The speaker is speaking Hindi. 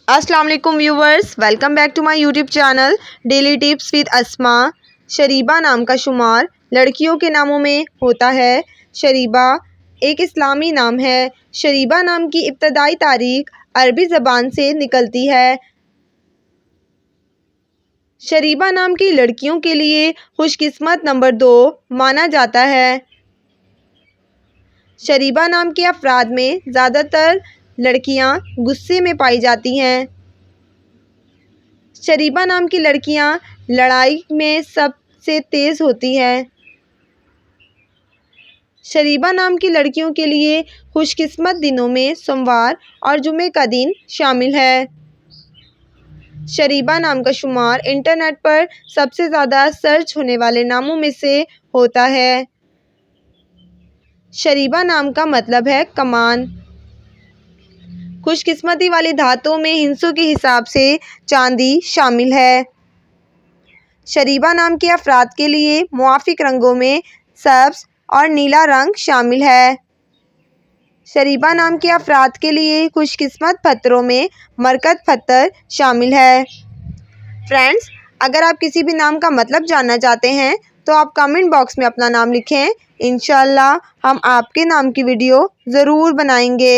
अस्सलाम वालेकुम viewers, welcome back to my YouTube channel daily tips with Asma. शरीबा नाम का शुमार लड़कियों के नामों में होता है। शरीबा एक इस्लामी नाम है। शरीबा नाम की इब्तदाई तारीख अरबी ज़बान से निकलती है। शरीबा नाम की लड़कियों के लिए खुशकिस्मत नंबर 2 माना जाता है। शरीबा नाम के अफराद में ज़्यादातर लड़कियां गुस्से में पाई जाती हैं। शरीबा नाम की लड़कियां लड़ाई में सबसे तेज़ होती हैं। शरीबा नाम की लड़कियों के लिए खुशकिस्मत दिनों में सोमवार और जुमे का दिन शामिल है। शरीबा नाम का शुमार इंटरनेट पर सबसे ज़्यादा सर्च होने वाले नामों में से होता है। शरीबा नाम का मतलब है कमान। खुशकिस्मती वाली धातुओं में हिस्सों के हिसाब से चांदी शामिल है। शरीबा नाम के अफराद के लिए मुआफिक रंगों में सब्ज़ और नीला रंग शामिल है। शरीबा नाम के अफराद के लिए खुशकिस्मत पत्थरों में मरकत पत्थर शामिल है। फ्रेंड्स, अगर आप किसी भी नाम का मतलब जानना चाहते हैं तो आप कमेंट बॉक्स में अपना नाम लिखें। इंशाअल्लाह हम आपके नाम की वीडियो ज़रूर बनाएंगे।